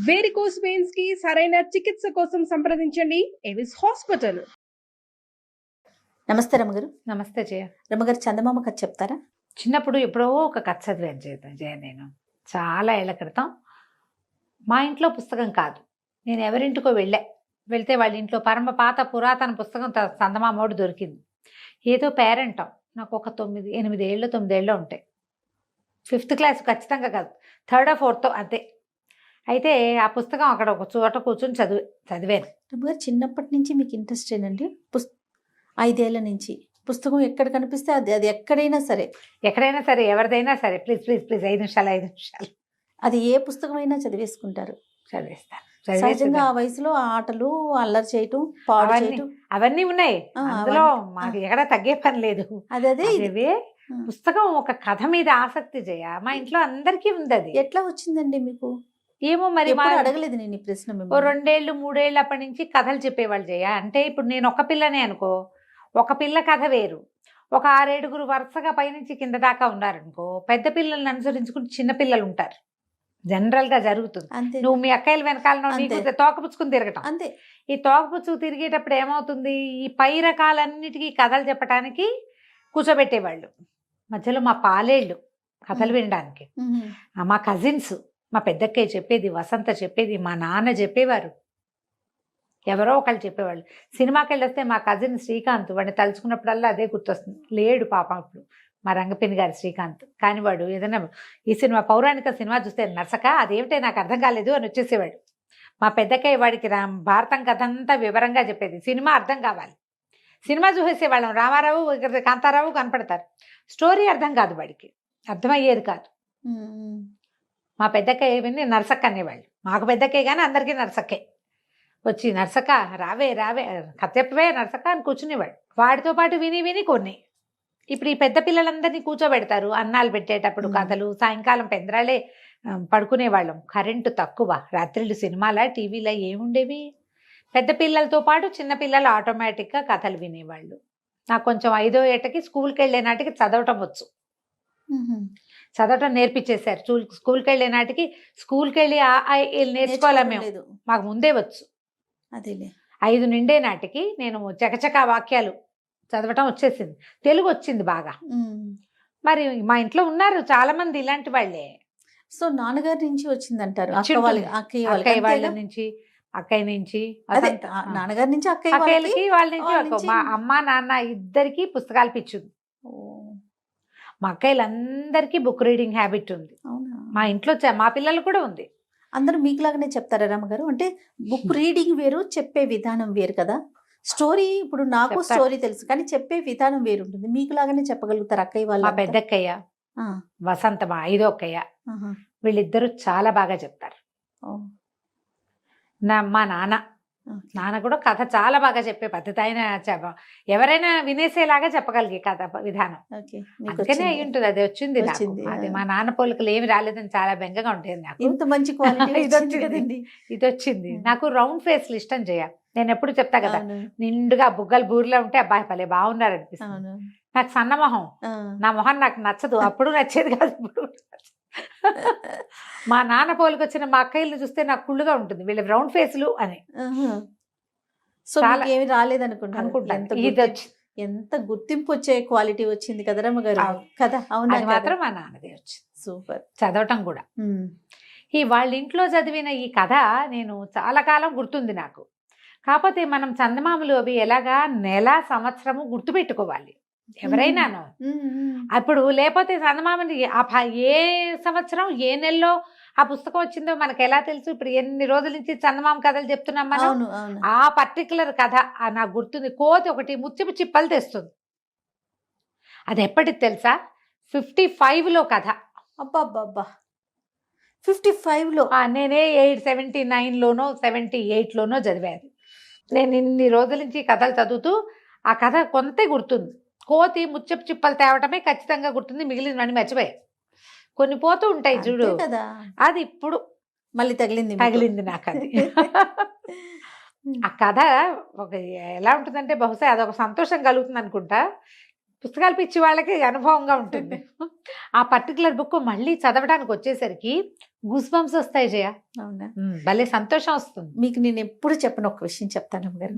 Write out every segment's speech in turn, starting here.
Varicose veins కి సరైన చికిత్స కోసం సంప్రదించండి ఎవిస్ హాస్పిటల్. నమస్తే రమగారు. నమస్తే జయ. రమగారు, చందమామ కథ చెప్తారా? చిన్నప్పుడు ఎప్పుడో ఒక కథ చదివాను జయ. నేను చాలా ఏళ్ల క్రితం మా ఇంట్లో పుస్తకం కాదు, నేను ఎవరింటికో వెళ్తే వాళ్ళ ఇంట్లో పరమ పాత పురాతన పుస్తకం చందమామోడు దొరికింది. ఏదో పేరెంటం, నాకు ఒక 9 ఏళ్ళు 9 ఏళ్ళు ఉంటాయి. 5th క్లాస్ ఖచ్చితంగా కాదు, 3rd or 4th అంతే. అయితే ఆ పుస్తకం అక్కడ ఒక చోట కూర్చొని చదివాను. రమగారు, చిన్నప్పటి నుంచి మీకు ఇంట్రెస్ట్ ఏనండి? 5 ఏళ్ల నుంచి పుస్తకం ఎక్కడ కనిపిస్తే అది ఎక్కడైనా సరే ఎవరిదైనా సరే ప్లీజ్ 5 నిమిషాలు అది ఏ పుస్తకమైనా చదివేసుకుంటారు. చదివేస్తాను. సహజంగా ఆ వయసులో ఆటలు, అల్లరి చేయటం, పాడు చేయటం అవన్నీ ఉన్నాయి. అందులో మాకు ఎక్కడ తగ్గే పని లేదు. అదే పుస్తకం ఒక కథ మీద ఆసక్తి జయ, మా ఇంట్లో అందరికీ ఉంది. అది ఎట్లా వచ్చిందండి మీకు? ఏమో మరి అడగలేదు నేను ఈ ప్రశ్న. 2 ఏళ్ళు 3 ఏళ్ళు అప్పటి నుంచి కథలు చెప్పేవాళ్ళు జయ. అంటే ఇప్పుడు నేను ఒక పిల్లనే అనుకో, ఒక పిల్ల కథ వేరు. ఒక 6-7 వరుసగా పైనుంచి కింద దాకా ఉన్నారనుకో, పెద్ద పిల్లల్ని అనుసరించుకుంటూ చిన్న పిల్లలు ఉంటారు. జనరల్ గా జరుగుతుంది. నువ్వు మీ అక్కయ్యల వెనకాల నీకు తోకపుచ్చుకుని తిరగటం అంతే. ఈ తోకపుచ్చుకు తిరిగేటప్పుడు ఏమవుతుంది, ఈ పై రకాలన్నిటికీ కథలు చెప్పడానికి కూర్చోబెట్టేవాళ్ళు. మధ్యలో మా పాలేళ్ళు కథలు వినడానికి, మా కజిన్స్, మా పెద్దక్కయ్య చెప్పేది, వసంత చెప్పేది, మా నాన్న చెప్పేవారు, ఎవరో ఒకళ్ళు చెప్పేవాళ్ళు. సినిమాకి వెళ్ళొస్తే మా కజిన్ శ్రీకాంత్, వాడిని తలుచుకున్నప్పుడల్లా అదే గుర్తొస్తుంది. లేడు పాపం ఇప్పుడు, మా రంగపిన్ని గారి శ్రీకాంత్. కానీ వాడు ఏదైనా ఈ సినిమా పౌరాణిక సినిమా చూస్తే నర్సక అదేమిటే నాకు అర్థం కాలేదు అని వచ్చేసేవాడు. మా పెద్దక్కయ్య వాడికి భారతం కథ అంతా వివరంగా చెప్పేది. సినిమా అర్థం కావాలి, సినిమా చూసేసేవాళ్ళం. రామారావు కాంతారావు కనపడతారు, స్టోరీ అర్థం కాదు, వాడికి అర్థమయ్యేది కాదు. మా పెద్దక్కయ్య విని నర్సక్క అనేవాళ్ళు. మాకు పెద్దక్కయ్య కానీ అందరికీ నర్సక్కే. వచ్చి నర్సక్క రావే కథ చెప్పవే నర్సక్క అని కూర్చునేవాడు. వాడితో పాటు విని కొన్ని. ఇప్పుడు ఈ పెద్ద పిల్లలందరినీ కూర్చోబెడతారు అన్నాలు పెట్టేటప్పుడు కథలు. సాయంకాలం పెందరాలే పడుకునేవాళ్ళం. కరెంటు తక్కువ, రాత్రిళ్ళు సినిమాల టీవీలో ఏముండేవి. పెద్ద పిల్లలతో పాటు చిన్న పిల్లలు ఆటోమేటిక్గా కథలు వినేవాళ్ళు. నాకు కొంచెం 5వ ఏటకి స్కూల్కి వెళ్ళే నాటికి చదవటం వచ్చు. చదవటం నేర్పించేశారు. స్కూల్కి వెళ్ళే నాటికి స్కూల్కి వెళ్ళి నేర్చుకోవాలి మేము, మాకు ముందే వచ్చు. అదేలే 5 నిండే నాటికి నేను చకచకా వాక్యాలు చదవటం వచ్చేసింది. తెలుగు వచ్చింది బాగా. మరి మా ఇంట్లో ఉన్నారు చాలా మంది ఇలాంటి వాళ్ళే. సో నాన్నగారి నుంచి వచ్చిందంటారు? అక్కయ్య నుంచి నాన్నగారి నుంచి అక్కయ్యలకి వాళ్ళ నుంచి మా అమ్మ నాన్న ఇద్దరికి పుస్తకాలు పిచ్చుంది. మా అక్కయ్యలందరికీ బుక్ రీడింగ్ హ్యాబిట్ ఉంది. మా ఇంట్లో మా పిల్లలు కూడా ఉంది. అందరూ మీకులాగానే చెప్తారా రమ్మగారు? అంటే బుక్ రీడింగ్ వేరు, చెప్పే విధానం వేరు కదా. స్టోరీ ఇప్పుడు నాకు స్టోరీ తెలుసు, కానీ చెప్పే విధానం వేరు ఉంటుంది. మీకులాగానే చెప్పగలుగుతారు అక్కయ్య వాళ్ళు? మా పెద్దక్కయ్య, వసంత మా 5వ అక్కయ్య, వీళ్ళిద్దరూ చాలా బాగా చెప్తారు. మా నాన్న కూడా కథ చాలా బాగా చెప్పే పద్ధతి. ఆయన ఎవరైనా వినేసేలాగా చెప్పగలిగే కథ విధానం. అందుకనే అయి ఉంటుంది, అది వచ్చింది. అది మా నాన్న పోలికలు ఏమి రాలేదని చాలా బెంగగా ఉంటుంది నాకు. ఇంత మంచి క్వాలిటీ ఇది వచ్చింది. నాకు రౌండ్ ఫేస్లు ఇష్టం చేయ. నేను ఎప్పుడు చెప్తా కదా, నిండుగా బుగ్గలు బూరిలో ఉంటే అబ్బాయి పలే బాగున్నారు అనిపిస్తుంది. నాకు సన్న మొహం, నా మొహం నాకు నచ్చదు. అప్పుడు నచ్చేది కాదు, ఇప్పుడు మా నాన్న పోలికి వచ్చిన మా అక్కయ్యలు చూస్తే నాకు కుళ్ళుగా ఉంటుంది, వీళ్ళ రౌండ్ ఫేస్లు అని. సో ఏమి రాలేదనుకుంటా. ఎంత గుర్తింపు వచ్చే క్వాలిటీ వచ్చింది కదా రమ్మగారు కదా. అవునా? మాత్రం మా నాన్నదే వచ్చింది. సూపర్. చదవటం కూడా ఈ వాళ్ళ ఇంట్లో చదివిన ఈ కథ నేను చాలా కాలం గుర్తుంది నాకు. కాకపోతే మనం చందమామలు అవి ఎలాగా నెల సంవత్సరము గుర్తుపెట్టుకోవాలి ఎవరైనాను. అప్పుడు లేకపోతే చందమామని ఏ సంవత్సరం ఏ నెలలో ఆ పుస్తకం వచ్చిందో మనకు ఎలా తెలుసు? ఇప్పుడు ఎన్ని రోజుల నుంచి చందమామ కథలు చెప్తున్నాం మనం. ఆ పర్టికులర్ కథ నాకు గుర్తుంది. కోతి ఒకటి ముత్యపు చిప్పలు తెస్తుంది. అది ఎప్పటికి తెలుసా? 55లో కథ. అబ్బా 55లో? నేనే 79లోనో 78లోనో చదివాను. నేను ఇన్ని రోజుల నుంచి కథలు చదువుతూ ఆ కథ కొంతే గుర్తుంది. కోతి ముచ్చపు చిప్పలు తేవటమే ఖచ్చితంగా గుర్తుంది, మిగిలినవన్నీ మర్చిపోయా. కొన్ని పోతూ ఉంటాయి చూడు, అది ఇప్పుడు మళ్ళీ తగిలింది నాకు అది. ఆ కథ ఒక ఎలా ఉంటుందంటే, బహుశా అదొక సంతోషం కలుగుతుంది అనుకుంటా. పుస్తకాలు పిచ్చి వాళ్ళకి అనుభవంగా ఉంటుంది. ఆ పర్టికులర్ బుక్ మళ్ళీ చదవడానికి వచ్చేసరికి గూస్ బంప్స్ వస్తాయి జయ. అవునా? భలే సంతోషం వస్తుంది. మీకు నేను ఎప్పుడు చెప్పను ఒక విషయం చెప్తాను రమ్మగారు.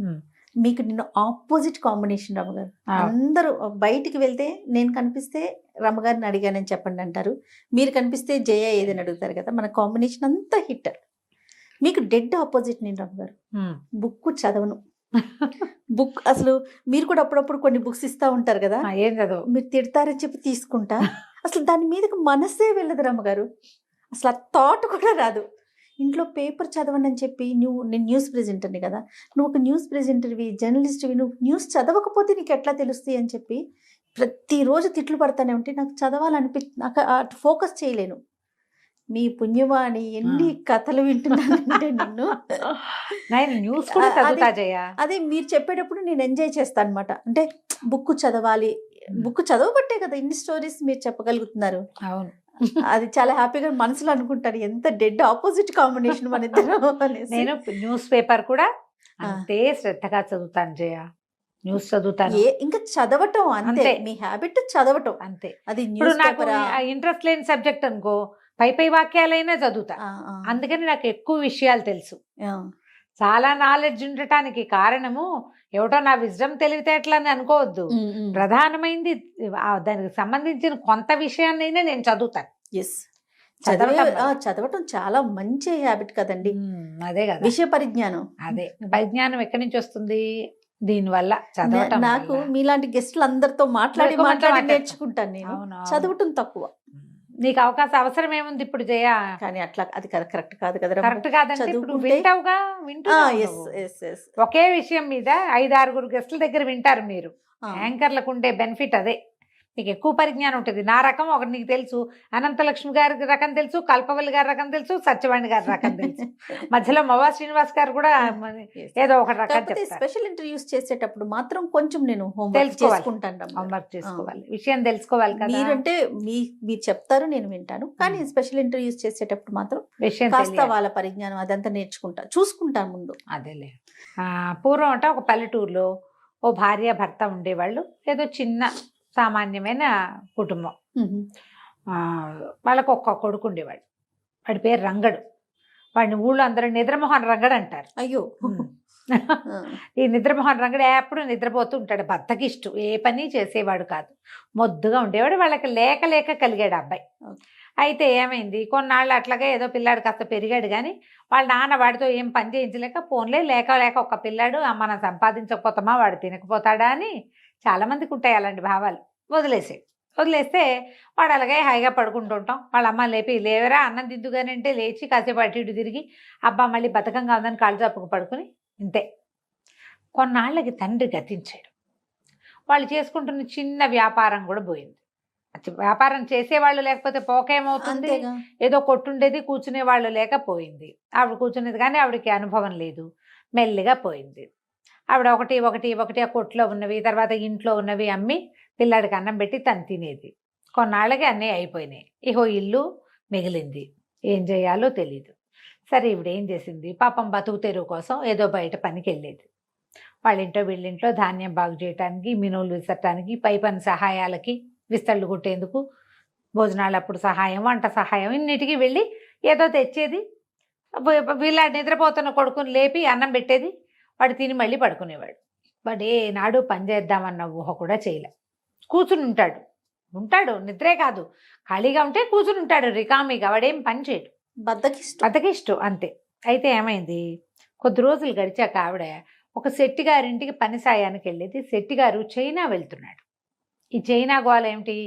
మీకు నిన్న ఆపోజిట్ కాంబినేషన్ రమ్మగారు. అందరూ బయటికి వెళ్తే నేను కనిపిస్తే రమ్మగారిని అడిగానని చెప్పండి అంటారు, మీరు కనిపిస్తే జయ ఏదని అడుగుతారు కదా. మన కాంబినేషన్ అంతా హిట్. మీకు డెడ్ ఆపోజిట్ నేను రమ్మగారు. బుక్ చదవను. బుక్ అసలు మీరు కూడా అప్పుడప్పుడు కొన్ని బుక్స్ ఇస్తా ఉంటారు కదా, ఏం చదువు, మీరు తిడతారని చెప్పి తీసుకుంటా, అసలు దాని మీదకి మనసే వెళ్ళదు రమ్మగారు. అసలు ఆ థాట్ కూడా రాదు. ఇంట్లో పేపర్ చదవండి అని చెప్పి నేను న్యూస్ ప్రెజెంటర్ని కదా, నువ్వు ఒక న్యూస్ ప్రెజెంటర్వి, జర్నలిస్ట్వి, నువ్వు న్యూస్ చదవకపోతే నీకు ఎట్లా తెలుస్తాయి అని చెప్పి ప్రతిరోజు తిట్లు పడతానే ఉంటే నాకు నాకు అటు ఫోకస్ చేయలేను. మీ పుణ్యవాణి ఎన్ని కథలు వింటున్నానంటే నేను న్యూస్ కూడా చదువుతా జయ. అదే మీరు చెప్పేటప్పుడు నేను ఎంజాయ్ చేస్తాను అనమాట. అంటే బుక్ చదవాలి, బుక్ చదవబట్టే కదా ఇన్ని స్టోరీస్ మీరు చెప్పగలుగుతున్నారు. అవును, అది చాలా హ్యాపీగా మనసులో అనుకుంటాను, ఎంత డెడ్ ఆపోజిట్ కాంబినేషన్ మన ఇద్దరు. నేను న్యూస్ పేపర్ కూడా అంతే శ్రద్ధగా చదువుతాను జయ. న్యూస్ చదువుతాను, ఇంకా చదవటం అంతే, మీ హ్యాబిట్ చదవటం అంతే. అది ఇప్పుడు నాకు ఇంట్రెస్ట్ లేని సబ్జెక్ట్ అనుకో పై వాక్యాలైనా చదువుతా. అందుకని నాకు ఎక్కువ విషయాలు తెలుసు. చాలా నాలెడ్జ్ ఉండటానికి కారణము ఏమిటో నా విజ్డమ్ తెలివితేటలని అనుకోవద్దు. ప్రధానమైంది దానికి సంబంధించిన కొంత విషయాన్నైనా నేను చదువుతాను. చదవటం చాలా మంచి హ్యాబిట్ కదండి. అదే కదా విషయ పరిజ్ఞానం. అదే పరిజ్ఞానం ఎక్కడి నుంచి వస్తుంది? దీనివల్ల చదవటం. నాకు మీలాంటి గెస్ట్లు అందరితో మాట్లాడి నేర్చుకుంటాను నేను. చదవటం తక్కువ. నీకు అవకాశం అవసరం ఏముంది ఇప్పుడు జయ? కానీ అట్లా అది కరెక్ట్ కాదు కదా. కరెక్ట్ కాదంటే ఇప్పుడు వింటావుగా, ఒకే విషయం మీద 5-6 గెస్టుల దగ్గర వింటారు మీరు. యాంకర్లకు ఉండే బెనిఫిట్ అదే. నీకు ఎక్కువ పరిజ్ఞానం ఉంటుంది. నా రకం ఒకటి నీకు తెలుసు, అనంతలక్ష్మి గారి రకం తెలుసు, కల్పవల్లి గారి రకం తెలుసు, సత్యవాణి గారి రకం తెలుసు, మధ్యలో మవా శ్రీనివాస్ గారు కూడా ఏదో ఒక రకం. స్పెషల్ ఇంటర్వ్యూస్ చేసేటప్పుడు మాత్రం కొంచెం నేను హోంవర్క్ చేసుకోవాలి, విషయం తెలుసుకోవాలి కదా. మీరంటే మీరు చెప్తారు, నేను వింటాను. కానీ స్పెషల్ ఇంటర్వ్యూస్ చేసేటప్పుడు మాత్రం కాస్త వాళ్ళ పరిజ్ఞానం అదంతా చూసుకుంటాను ముందు. అదేలే. పూర్వం అంటే ఒక పల్లెటూరులో ఓ భార్య భర్త ఉండేవాళ్ళు. ఏదో చిన్న సామాన్యమైన కుటుంబం. వాళ్ళకు ఒక్క కొడుకు ఉండేవాడు. వాడి పేరు రంగడు. వాడిని ఊళ్ళో అందరూ నిద్రమోహన్ రంగడు అంటారు. అయ్యో, ఈ నిద్రమోహన్ రంగడు ఎప్పుడు నిద్రపోతూ ఉంటాడు. భర్తకి ఇష్టం, ఏ పని చేసేవాడు కాదు, మొద్దుగా ఉండేవాడు. వాళ్ళకి లేక కలిగాడు అబ్బాయి. అయితే ఏమైంది, కొన్నాళ్ళు అట్లాగే ఏదో పిల్లాడు కాస్త పెరిగాడు. కానీ వాళ్ళ నాన్న వాడితో ఏం పని చేయించలేక పోన్లే లేక ఒక్క పిల్లాడు, మనం సంపాదించకపోతామా వాడు తినకపోతాడా అని చాలామందికి ఉంటాయి అలాంటి భావాలు. వదిలేస్తే వాడు అలాగే హాయిగా పడుకుంటూ ఉంటాం. వాళ్ళ అమ్మ లేవరా అన్నం దిద్దుగానంటే లేచి కాసేపు అటు ఇటు తిరిగి అబ్బా మళ్ళీ బతకంగా ఉందని కాళ్ళు చాపుకు పడుకుని ఇంతే. కొన్నాళ్ళకి తండ్రి గతించాడు. వాళ్ళు చేసుకుంటున్న చిన్న వ్యాపారం కూడా పోయింది. వ్యాపారం చేసేవాళ్ళు లేకపోతే పోకేమవుతుంది, ఏదో కొట్టుండేది, కూర్చునే వాళ్ళు లేకపోయింది. ఆవిడ కూర్చునేది కానీ ఆవిడకి అనుభవం లేదు, మెల్లిగా పోయింది. ఆవిడ ఒకటి ఆ కొట్లో ఉన్నవి, తర్వాత ఇంట్లో ఉన్నవి అమ్మి పిల్లాడికి అన్నం పెట్టి తను తినేది. కొన్నాళ్ళకి అన్నీ అయిపోయినాయి. ఇహో ఇల్లు మిగిలింది. ఏం చేయాలో తెలీదు. సరే ఇవిడ ఏం చేసింది, పాపం బతుకు తెరువు కోసం ఏదో బయట పనికి వెళ్ళేది. వాళ్ళింట్లో వీళ్ళింట్లో ధాన్యం బాగు చేయటానికి, మినువులు విసరటానికి, పై పని సహాయాలకి, విస్తళ్ళు కుట్టేందుకు, భోజనాలప్పుడు సహాయం, వంట సహాయం, ఇన్నిటికీ వెళ్ళి ఏదో తెచ్చేది. వీళ్ళ నిద్రపోతున్న కొడుకుని లేపి అన్నం పెట్టేది. వాడు తిని మళ్ళీ పడుకునేవాడు. వాడు ఏనాడు పని చేద్దామన్న ఊహ కూడా చేయలే. కూర్చుని ఉంటాడు, నిద్రే కాదు, ఖాళీగా ఉంటే కూర్చుని ఉంటాడు రికామిగా. వాడేం పని చేయడు, బద్దకిష్టం అంతే. అయితే ఏమైంది, కొద్ది రోజులు గడిచాక ఆవిడ ఒక శెట్టి గారింటికి పని సాయానికి వెళ్ళేది. శెట్టి గారు చైనా వెళ్తున్నాడు. ఈ చైనా గోల ఏమిటి,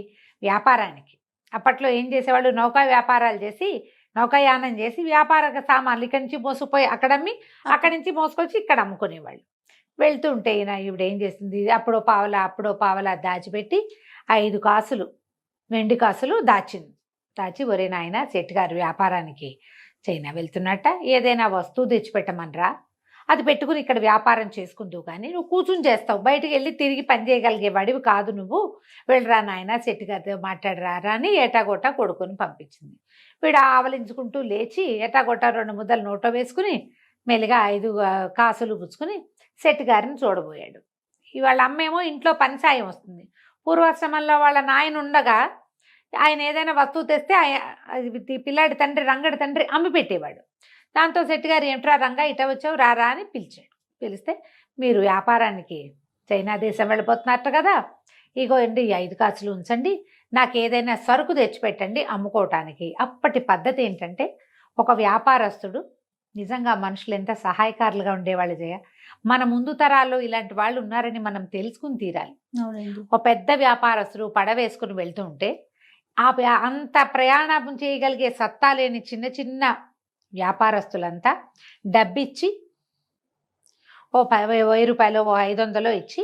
వ్యాపారానికి. అప్పట్లో ఏం చేసేవాళ్ళు, నౌకా వ్యాపారాలు చేసి, నౌకాయానం చేసి వ్యాపార సామాన్లు ఇక్కడి నుంచి మోసుకుపోయి అక్కడ అమ్మి, అక్కడి నుంచి మోసుకొచ్చి ఇక్కడ అమ్ముకునేవాళ్ళు. వెళ్తూ ఉంటే ఈవిడ ఏం చేసింది, అప్పుడో పావలా దాచిపెట్టి 5 కాసులు వెండి కాసులు దాచి ఒరే నాయన శెట్టి గారు వ్యాపారానికి చైనా వెళ్తున్నట్ట, ఏదైనా వస్తువు తెచ్చిపెట్టమనరా, అది పెట్టుకుని ఇక్కడ వ్యాపారం చేసుకుందువు, కానీ నువ్వు కూర్చుని చేస్తావు, బయటికి వెళ్ళి తిరిగి పని చేయగలిగే వాడివి కాదు నువ్వు, వెళ్ళరా నాయన శెట్టి గారితో మాట్లాడరా అని ఏటాగొట్టా కొడుకుని పంపించింది. వీడు ఆవలించుకుంటూ లేచి ఏటాగొట్టా 2 ముద్దలు నోట్లో వేసుకుని మెల్లిగా 5 కాసులు పుచ్చుకుని శెట్టి గారిని చూడబోయాడు. ఇవాళ అమ్మేమో ఇంట్లో పని సాయం వస్తుంది, పూర్వాశ్రమంలో వాళ్ళ నాయన ఉండగా ఆయన ఏదైనా వస్తువు తెస్తే పిల్లాడి తండ్రి రంగడి తండ్రి అమ్మి పెట్టేవాడు. దాంతో శెట్టి గారు ఏమిట్రా రంగా ఇట వచ్చావు రారా అని పిలిచాడు. పిలిస్తే మీరు వ్యాపారానికి చైనా దేశం వెళ్ళిపోతున్నట్టు కదా, ఇగో అండి 5 కాసులు ఉంచండి, నాకు ఏదైనా సరుకు తెచ్చిపెట్టండి అమ్ముకోవటానికి. అప్పటి పద్ధతి ఏంటంటే ఒక వ్యాపారస్తుడు నిజంగా మనుషులు ఎంత సహాయకారులుగా ఉండేవాళ్ళు జయ. మన ముందు తరాల్లో ఇలాంటి వాళ్ళు ఉన్నారని మనం తెలుసుకుని తీరాలి. ఒక పెద్ద వ్యాపారస్తుడు పడవేసుకుని వెళ్తూ ఉంటే అంత ప్రయాణం చేయగలిగే సత్తా లేని చిన్న చిన్న వ్యాపారస్తులంతా డబ్బిచ్చి ఓ 1000 రూపాయలు ఓ 500 ఇచ్చి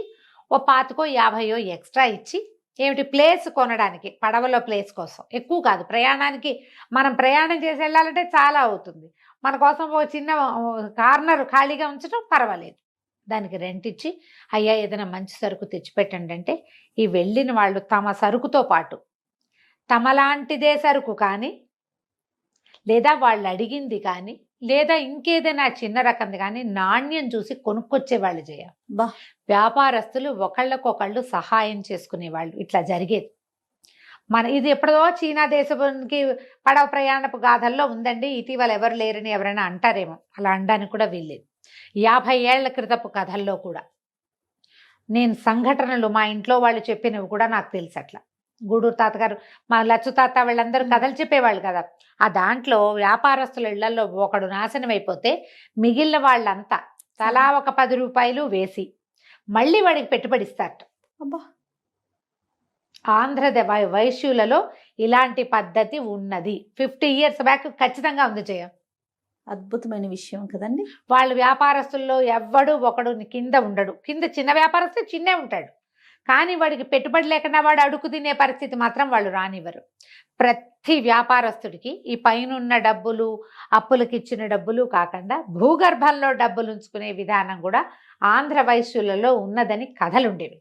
ఓ 25 ఎక్స్ట్రా ఇచ్చి ఏమిటి ప్లేస్ కొనడానికి, పడవలో ప్లేస్ కోసం, ఎక్కువ కాదు ప్రయాణానికి. మనం ప్రయాణం చేసి వెళ్ళాలంటే చాలా అవుతుంది, మన కోసం ఓ చిన్న కార్నర్ ఖాళీగా ఉంచడం పర్వాలేదు, దానికి రెంట్ ఇచ్చి అయ్యా ఏదైనా మంచి సరుకు తెచ్చిపెట్టండి అంటే ఈ వెళ్ళిన వాళ్ళు తమ సరుకుతో పాటు తమలాంటిదే సరుకు కానీ లేదా వాళ్ళు అడిగింది కానీ లేదా ఇంకేదైనా చిన్న రకంది కానీ నాణ్యం చూసి కొనుక్కొచ్చేవాళ్ళు జయ. వ్యాపారస్తులు ఒకళ్ళకొకళ్ళు సహాయం చేసుకునేవాళ్ళు. ఇట్లా జరిగేది. ఇది ఎప్పుడో చీనా దేశానికి పడవ ప్రయాణపు గాథల్లో ఉందండి, ఇటీవల ఎవరు లేరని ఎవరైనా అంటారేమో, అలా అనడానికి కూడా వీల్లేదు. 50 ఏళ్ల క్రితపు కథల్లో కూడా నేను సంఘటనలు మా ఇంట్లో వాళ్ళు చెప్పినవి కూడా నాకు తెలుసు. అట్లా గూడూరు తాతగారు, మా లచ్చు తాత వీళ్ళందరూ కథలు చెప్పేవాళ్ళు కదా. ఆ దాంట్లో వ్యాపారస్తుల ఇళ్లలో ఒకడు నాశనం అయిపోతే మిగిలిన వాళ్ళంతా తలా ఒక 10 రూపాయలు వేసి మళ్ళీ వాడికి పెట్టుబడి ఇస్తారట. ఆంధ్ర వైశ్యులలో ఇలాంటి పద్ధతి ఉన్నది. 50 years బ్యాక్ ఖచ్చితంగా ఉంది జయ. అద్భుతమైన విషయం కదండి. వాళ్ళు వ్యాపారస్తుల్లో ఎవ్వడు ఒకడు కింద ఉండడు. కింద చిన్న వ్యాపారస్తు చిన్నే ఉంటాడు, కానీ వాడికి పెట్టుబడి లేకుండా వాడు అడుగు తినే పరిస్థితి మాత్రం వాళ్ళు రానివ్వరు. ప్రతి వ్యాపారస్తుడికి ఈ పైనున్న డబ్బులు, అప్పులకి ఇచ్చిన డబ్బులు కాకుండా భూగర్భంలో డబ్బులు ఉంచుకునే విధానం కూడా ఆంధ్ర వైశ్యులలో ఉన్నదని కథలుండేవి.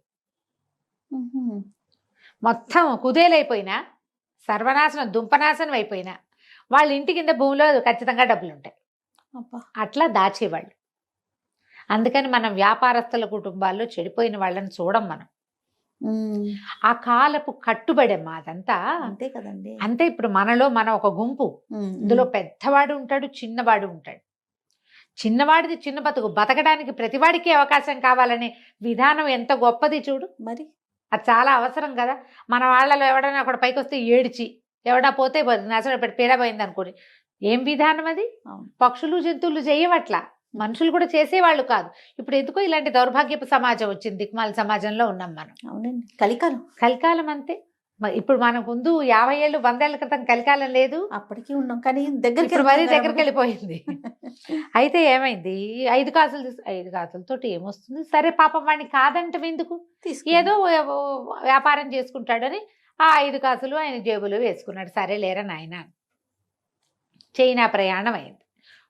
మొత్తం కుదేలైపోయినా, సర్వనాశనం దుంపనాశనం అయిపోయినా వాళ్ళ ఇంటి కింద భూమిలో ఖచ్చితంగా డబ్బులు ఉంటాయి. అట్లా దాచేవాళ్ళు. అందుకని మనం వ్యాపారస్తుల కుటుంబాల్లో చెడిపోయిన వాళ్ళని చూడం మనం. ఆ కాలపు కట్టుబడమ్మా అదంతా. అంతే కదండి. అంతే. ఇప్పుడు మనలో మనం ఒక గుంపు, ఇందులో పెద్దవాడు ఉంటాడు, చిన్నవాడు ఉంటాడు. చిన్నవాడిది చిన్న బతుకు, బతకడానికి ప్రతివాడికి అవకాశం కావాలనే విధానం ఎంత గొప్పది చూడు. మరి అది చాలా అవసరం కదా. మన వాళ్ళలో ఎవడైనా అక్కడ పైకి వస్తే ఏడ్చి, ఎవడా పోతే నసలు పీడపోయింది అనుకోని ఏం విధానం అది. పక్షులు జంతువులు చేయవట్లా, మనుషులు కూడా చేసేవాళ్ళు కాదు. ఇప్పుడు ఎందుకో ఇలాంటి దౌర్భాగ్యపు సమాజం వచ్చింది, దిక్మాల సమాజంలో ఉన్నాం మనం. అవునండి, కలికాలం అంతే. ఇప్పుడు మనకు ముందు 50 ఏళ్ళు 100 ఏళ్ల క్రితం కలికాలం లేదు, అప్పటికి ఉన్నాం, కానీ దగ్గరికి వెళ్ళిపోయింది. అయితే ఏమైంది, 5 కాసులు 5 కాసులతోటి ఏమొస్తుంది, సరే పాపం వాడిని కాదంటే ఎందుకు, ఏదో వ్యాపారం చేసుకుంటాడని ఆ 5 కాసులు ఆయన జేబులో వేసుకున్నాడు. సరే లేరా నాయన. చైనా ప్రయాణం అయింది.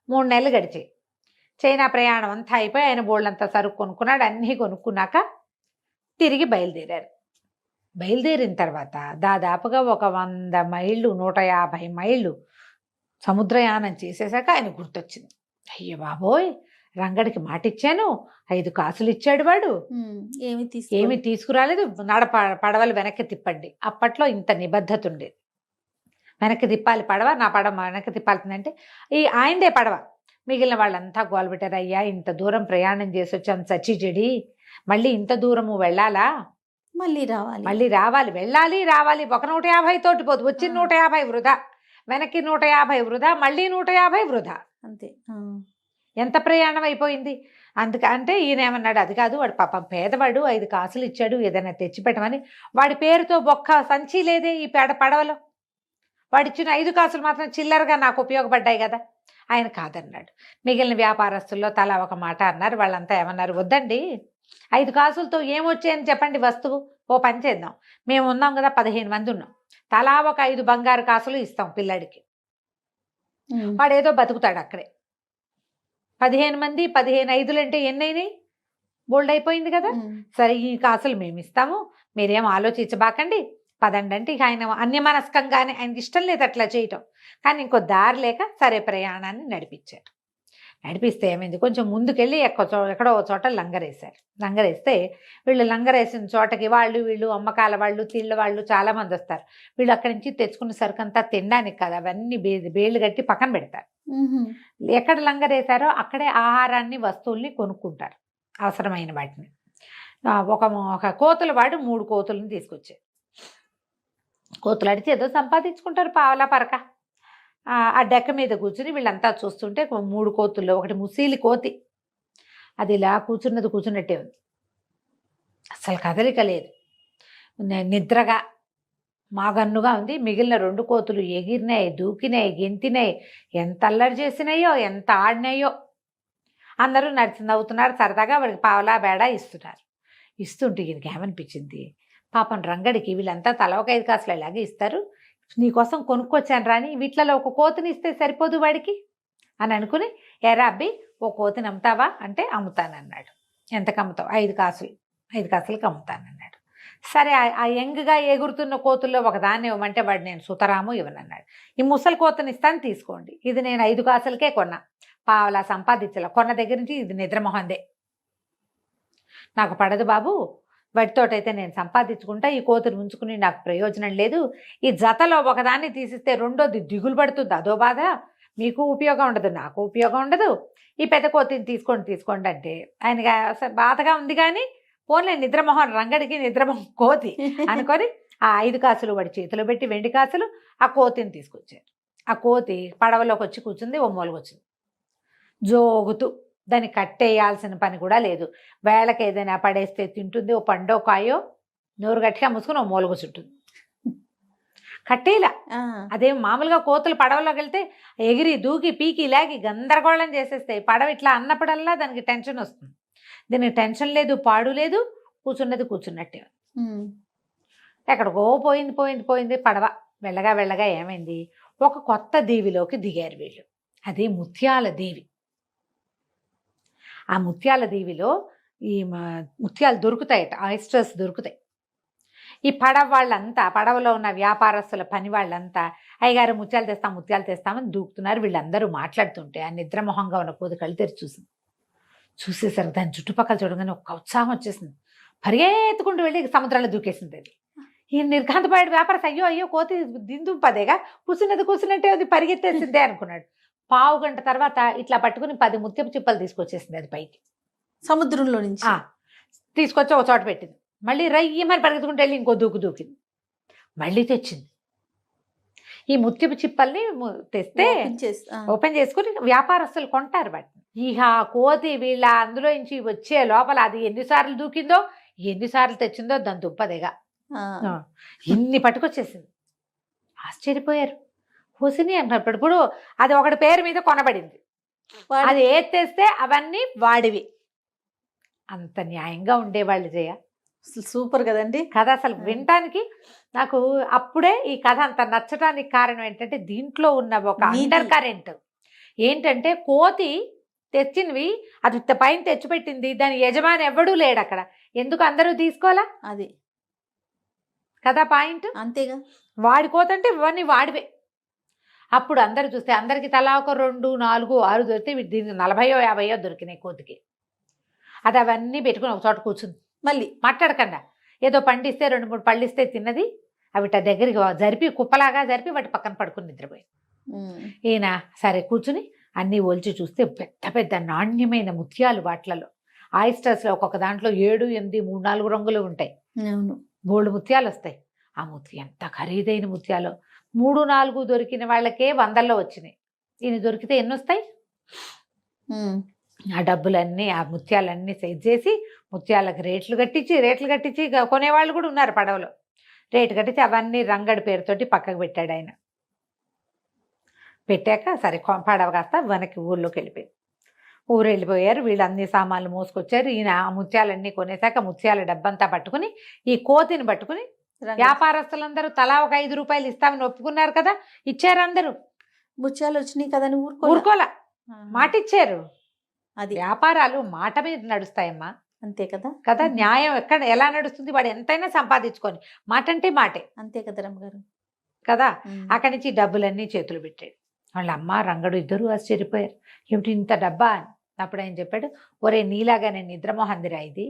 3 నెలలు గడిచాయి. చైనా ప్రయాణం అంతా అయిపోయి ఆయన బోళ్ళంతా సరుకు కొనుక్కున్నాడు. అన్నీ కొనుక్కున్నాక తిరిగి బయలుదేరారు. బయలుదేరిన తర్వాత దాదాపుగా ఒక 100 మైళ్ళు 150 మైళ్ళు సముద్రయానం చేసేసాక ఆయన గుర్తొచ్చింది, అయ్యో బాబోయ్ రంగడికి మాట ఇచ్చాను, 5 కాసులు ఇచ్చాడు వాడు, ఏమి తీసుకురాలేదు, పడవలు వెనక్కి తిప్పండి. అప్పట్లో ఇంత నిబద్ధత ఉండేది, వెనక్కి తిప్పాలి పడవ, నా పడవ వెనక్కి తిప్పాల్సిందంటే ఈ ఆయనదే పడవ. మిగిలిన వాళ్ళంతా గోల్బెట్టారు, అయ్యా ఇంత దూరం ప్రయాణం చేసి వచ్చాం చచ్చి చెడి, మళ్ళీ ఇంత దూరము వెళ్ళాలా, మళ్ళీ రావాలి వెళ్ళాలి రావాలి, ఒక 150 తోటి పోదు, వచ్చిన 150 వృధా, వెనక్కి 150 వృధా, మళ్ళీ 150 వృధా, అంతే. ఎంత ప్రయాణం అయిపోయింది. అంటే ఈయన ఏమన్నాడు, అది కాదు వాడు పాపం పేదవాడు, 5 కాసులు ఇచ్చాడు, ఏదైనా తెచ్చిపెట్టమని. వాడి పేరుతో ఒక్క సంచి లేదే ఈ పడవలో, వాడిచ్చిన 5 కాసులు మాత్రం చిల్లరగా నాకు ఉపయోగపడ్డాయి కదా. ఆయన కాదన్నాడు. మిగిలిన వ్యాపారస్తుల్లో తలా ఒక మాట అన్నారు. వాళ్ళంతా ఏమన్నారు, వద్దండి 5 కాసులతో ఏమొచ్చాయని చెప్పండి వస్తువు, ఓ పని చేద్దాం, మేము ఉన్నాం కదా 15 మంది ఉన్నాం, తలా ఒక 5 బంగారు కాసులు ఇస్తాం పిల్లాడికి, వాడేదో బతుకుతాడు అక్కడే. 15 మంది 15 5 అంటే ఎన్నైనాయి, బోల్డ్ అయిపోయింది కదా. సరే ఈ కాసులు మేము ఇస్తాము, మీరేం ఆలోచించబాకండి, పదండి అంటే ఇక ఆయన అన్యమనస్కంగానే, ఆయనకి ఇష్టం లేదు అట్లా చేయటం, కానీ ఇంకో దారి లేక సరే ప్రయాణాన్ని నడిపించారు. నడిపిస్తే ఏమైంది, కొంచెం ముందుకెళ్ళి ఎక్కడో ఓ చోట లంగరేశారు. లంగరేస్తే వీళ్ళు లంగరేసిన చోటకి వీళ్ళు అమ్మకాల వాళ్ళు, తిళ్ళ వాళ్ళు చాలామంది వస్తారు. వీళ్ళు అక్కడి నుంచి తెచ్చుకున్న సరుకంతా తినడానికి కాదు, అవన్నీ బేళ్ళు కట్టి పక్కన పెడతారు. ఎక్కడ లంగరేశారో అక్కడే ఆహారాన్ని, వస్తువుల్ని కొనుక్కుంటారు, అవసరమైన వాటిని. ఒక కోతుల వాడు 3 కోతులను తీసుకొచ్చారు. కోతులు అడిచి ఏదో సంపాదించుకుంటారు పావలా పరక. ఆ డెక్క మీద కూర్చుని వీళ్ళంతా చూస్తుంటే 3 కోతుల్లో ఒకటి ముసీలి కోతి, అది ఇలా కూర్చున్నట్టే ఉంది, అసలు కదలిక లేదు, నిద్రగా మాగన్నుగా ఉంది. మిగిలిన 2 కోతులు ఎగిరినాయి, దూకినాయి, గెంతినాయి, ఎంత అల్లరి చేసినాయో, ఎంత ఆడినాయో. అందరూ నవ్వుతున్నారు, సరదాగా వాడికి పావలా బేడా ఇస్తున్నారు. ఇస్తుంటే ఈయనకి ఏమనిపించింది, పాపం రంగడికి వీళ్ళంతా తల ఒక 5 కాసులు ఇలాగే ఇస్తారు, నీకోసం కొనుక్కొచ్చాను రాని వీటిలలో ఒక కోతిని ఇస్తే సరిపోదు వాడికి అని అనుకుని, ఎరా అబ్బి ఓ కోతిని అమ్ముతావా అంటే అమ్ముతానన్నాడు. ఎంతకు అమ్ముతావు? 5 కాసులు, 5 కాసులకి అమ్ముతానన్నాడు. సరే, ఆ యంగ్గా ఎగురుతున్న కోతుల్లో ఒకదాన్ని ఇవ్వమంటే వాడు నేను సుతరాము ఇవ్వనన్నాడు. ఈ ముసలి కోతిని ఇస్తాను తీసుకోండి, ఇది నేను 5 కాసులకే కొన్నా, పావలా సంపాదించాల, కొన్న దగ్గర నుంచి ఇది నిద్రమొహందే, నాకు పడదు బాబు, వాటితోటైతే నేను సంపాదించుకుంటా, ఈ కోతిని ఉంచుకుని నాకు ప్రయోజనం లేదు, ఈ జతలో ఒకదాన్ని తీసిస్తే రెండోది దిగులు పడుతుంది, అదో బాధ, మీకు ఉపయోగం ఉండదు, నాకు ఉపయోగం ఉండదు, ఈ పెద్ద కోతిని తీసుకోండి అంటే ఆయనకి బాధగా ఉంది. కానీ పోన్లే, నిద్రమోహం రంగడికి నిద్రమోహం కోతి అనుకొని ఆ 5 కాసులు వాడి చేతిలో పెట్టి, వెండి కాసులు, ఆ కోతిని తీసుకొచ్చారు. ఆ కోతి పడవలోకి వచ్చి కూర్చుంది, ఓ మూలకు వచ్చింది జోగుతూ. దాన్ని కట్టేయాల్సిన పని కూడా లేదు, వేళకి ఏదైనా పడేస్తే తింటుంది, ఓ పండో కాయో నోరు గట్టిగా మూసుకుని ఓ మూలకు చుట్టుంది, కట్టేలా. అదేం మామూలుగా కోతులు పడవలోకి వెళ్తే ఎగిరి దూకి పీకి లాగి గందరగోళం చేసేస్తాయి, పడవ ఇట్లా అన్నప్పుడల్లా దానికి టెన్షన్ వస్తుంది. దీనికి టెన్షన్ లేదు, పాడు లేదు, కూర్చున్నట్టే. ఎక్కడికో పోయింది పడవ. వెళ్ళగా ఏమైంది, ఒక కొత్త దీవిలోకి దిగారు వీళ్ళు, అది ముత్యాల దీవి. ఆ ముత్యాల దీవిలో ఈ ముత్యాలు దొరుకుతాయట, ఆయిస్టర్స్ దొరుకుతాయి. ఈ పడవలో ఉన్న వ్యాపారస్తుల పని వాళ్ళంతా అయ్యగారు ముత్యాలు తెస్తామని దూకుతున్నారు. వీళ్ళందరూ మాట్లాడుతుంటే ఆ నిద్రమోహంగా ఉన్న కోతి కళ్ళు తెరిచి చూసేసరికి దాని చుట్టుపక్కల చూడగానే ఒక ఉత్సాహం వచ్చేసింది, పరిగెత్తుకుంటూ వెళ్ళి సముద్రంలో దూకేసింది. అది ఈ నిర్ఘాంతపాయుడు వ్యాపారస్ అయ్యో కోతి దిందుపదేగా కూర్చున్నట్టే అది పరిగెత్తేసిందే అనుకున్నాడు. 1/2 గంట తర్వాత ఇట్లా పట్టుకుని 10 ముత్యపు చిప్పలు తీసుకొచ్చేసింది అది పైకి, సముద్రంలో నుంచి తీసుకొచ్చి ఒక చోట పెట్టింది. మళ్ళీ రయ్యమని పరిగెత్తుకుంటూ వెళ్ళి ఇంకో దూకింది, మళ్ళీ తెచ్చింది. ఈ ముత్యపు చిప్పల్ని తెస్తే ఓపెన్ చేసుకుని వ్యాపారస్తులు కొంటారు వాటిని. ఇక కోతి వీళ్ళ అందులో నుంచి వచ్చే లోపల అది ఎన్నిసార్లు దూకిందో, ఎన్నిసార్లు తెచ్చిందో దాని దుంపదేగా ఇన్ని పట్టుకొచ్చేసింది. ఆశ్చర్యపోయారు. హుసిని అంటున్నప్పుడు ఇప్పుడు అది ఒకటి పేరు మీద కొనబడింది, అది ఏది తెస్తే అవన్నీ వాడివి. అంత న్యాయంగా ఉండేవాళ్ళు జయ. సూపర్ కదండి కథ. అసలు వినటానికి నాకు అప్పుడే ఈ కథ అంత నచ్చటానికి కారణం ఏంటంటే దీంట్లో ఉన్న ఒక అండర్ కరెంట్ ఏంటంటే, కోతి తెచ్చినవి అది పైన తెచ్చిపెట్టింది, దాని యజమాని ఎవడూ లేడు అక్కడ, ఎందుకు అందరూ తీసుకోవాలా, అది కదా పాయింట్. అంతేగా, వాడి కోతి అంటే ఇవన్నీ వాడివే. అప్పుడు అందరూ చూస్తే అందరికి తలా ఒక 2, 4, 6 దొరికితే దీనికి 40, 50 దొరికినాయి కోతికి. అది అవన్నీ పెట్టుకుని ఒక చోట కూర్చుంది, మళ్ళీ మాట్లాడకుండా ఏదో పండిస్తే 2, 3 పళ్ళు ఇస్తే తిన్నది, అవిట దగ్గరికి జరిపి కుప్పలాగా జరిపి వాటి పక్కన పడుకుని నిద్రపోయింది. ఈయన సరే కూర్చుని అన్నీ ఒలిచి చూస్తే పెద్ద నాణ్యమైన ముత్యాలు వాటిలలో. ఆయిస్టర్స్లో ఒక్కొక్క దాంట్లో 7, 8, 3, 4 రంగులు ఉంటాయి, బోల్డ్ ముత్యాలు వస్తాయి. ఆ ముత్యం ఎంత ఖరీదైన ముత్యాలు. 3, 4 దొరికిన వాళ్ళకే 100లో వచ్చినాయి, ఈయన దొరికితే ఎన్ని వస్తాయి? ఆ డబ్బులన్నీ ఆ ముత్యాలన్నీ సెట్ చేసి ముత్యాలకు రేట్లు కట్టించి కొనేవాళ్ళు కూడా ఉన్నారు పడవలో. రేటు కట్టించి అవన్నీ రంగడి పేరుతోటి పక్కకు పెట్టాడు ఆయన. పెట్టాక సరే పడవ కాస్త వెనక్కి ఊర్లోకి వెళ్ళిపోయింది. ఊరు వెళ్ళిపోయారు వీళ్ళు, అన్ని సామాన్లు మోసుకొచ్చారు. ఈయన ఆ ముత్యాలన్నీ కొనేసాక ముత్యాల డబ్బంతా పట్టుకుని ఈ కోతిని పట్టుకుని, వ్యాపారస్తులందరూ తలా ఒక 5 రూపాయలు ఇస్తామని ఒప్పుకున్నారు కదా, ఇచ్చారు అందరూ. ముత్యాలు వచ్చినాయి కదా ఊరుకోలా, మాట ఇచ్చారు. అది వ్యాపారాలు మాట మీద నడుస్తాయమ్మా, అంతే కదా. న్యాయం ఎలా నడుస్తుంది? వాడు ఎంతైనా సంపాదించుకొని, మాట అంటే మాటే, అంతే కదా రమ్మగారు కదా. అక్కడి నుంచి డబ్బులన్నీ చేతులు పెట్టాడు. వాళ్ళ అమ్మ రంగడు ఇద్దరు ఆశ్చర్యపోయారు. ఏమిటి ఇంత డబ్బా అని. అప్పుడు ఆయన చెప్పాడు, ఒరే నీలాగానే నిద్రమోహందిరా ఇది,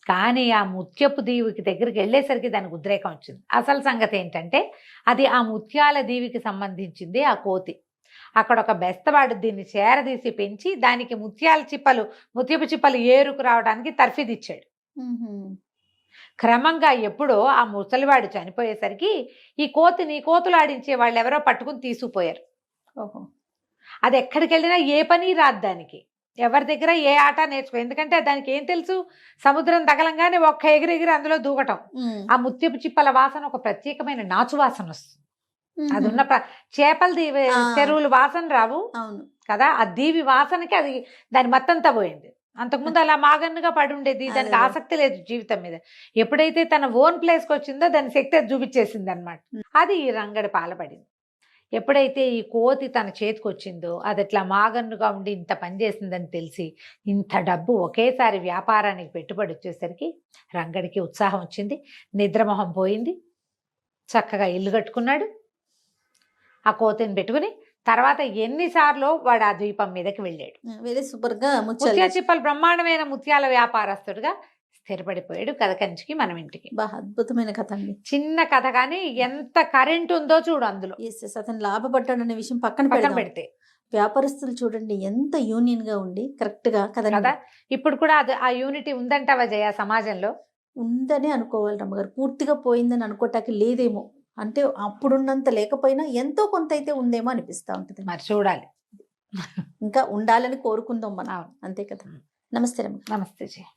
కానీ ఆ ముత్యపు దీవికి దగ్గరికి వెళ్ళేసరికి దానికి ఉద్రేకం వచ్చింది. అసలు సంగతి ఏంటంటే అది ఆ ముత్యాల దీవికి సంబంధించింది ఆ కోతి. అక్కడ ఒక బెస్తవాడు దీన్ని చేరదీసి పెంచి దానికి ముత్యపు చిప్పలు ఏరుకు రావడానికి తర్ఫీదిచ్చాడు. క్రమంగా ఎప్పుడో ఆ ముసలివాడు చనిపోయేసరికి ఈ కోతులు ఆడించే వాళ్ళు ఎవరో పట్టుకుని తీసుకుపోయారు. ఓహో. అది ఎక్కడికి వెళ్ళినా ఏ పని రాదు దానికి, ఎవరి దగ్గర ఏ ఆట నేర్చుకో. ఎందుకంటే దానికి ఏం తెలుసు, సముద్రం తగలంగానే ఒక్క ఎగిరెగిరి అందులో దూకటం. ఆ ముత్యపు చిప్పల వాసన ఒక ప్రత్యేకమైన నాచు వాసన వస్తుంది. అది ఉన్న చేపల దీవి చెరువులు వాసన రావు కదా, ఆ దీవి వాసనకి అది దాని మత్తంతా పోయింది. అంతకుముందు అలా మాగన్నుగా పడి ఉండేది, దానికి ఆసక్తి లేదు జీవితం మీద. ఎప్పుడైతే తన ఓన్ ప్లేస్కి వచ్చిందో దాని శక్తి అది చూపించేసింది అనమాట. అది ఈ రంగడి పాలపడింది. ఎప్పుడైతే ఈ కోతి తన చేతికి వచ్చిందో అది ఇట్లా మాగన్నుగా ఉండి ఇంత పని చేసిందని తెలిసి ఇంత డబ్బు ఒకేసారి వ్యాపారానికి పెట్టుబడి వచ్చేసరికి రంగడికి ఉత్సాహం వచ్చింది, నిద్రమోహం పోయింది. చక్కగా ఇల్లు కట్టుకున్నాడు ఆ కోతిని పెట్టుకుని. తర్వాత ఎన్నిసార్లు వాడు ఆ ద్వీపం మీదకి వెళ్ళాడు. వెరీ సూపర్ గా ముత్యాల చిప్పలు బ్రహ్మాండమైన ముత్యాల వ్యాపారస్తుడుగా స్థిరపడిపోయాడు. కథ కంచికి మనం ఇంటికి. అద్భుతమైన కథ అండి, చిన్న కథ కానీ ఎంత కరెంట్ ఉందో చూడు అందులో. అతను లాభపడ్డాడు అనే విషయం పక్కన పెడితే వ్యాపారస్తులు చూడండి ఎంత యూనియన్ గా ఉండి కరెక్ట్ గా కదా. ఇప్పుడు కూడా అది ఆ యూనిటీ ఉందంటావా జయ సమాజంలో? ఉందని అనుకోవాలి రమ్మగారు, పూర్తిగా పోయిందని అనుకోటానికి లేదేమో. అంటే అప్పుడున్నంత లేకపోయినా ఎంతో కొంత అయితే ఉందేమో అనిపిస్తా ఉంటుంది. మరి చూడాలి, ఇంకా ఉండాలని కోరుకుందాం మనం, అంతే కదా. నమస్తే రమ్మ. నమస్తే జయ.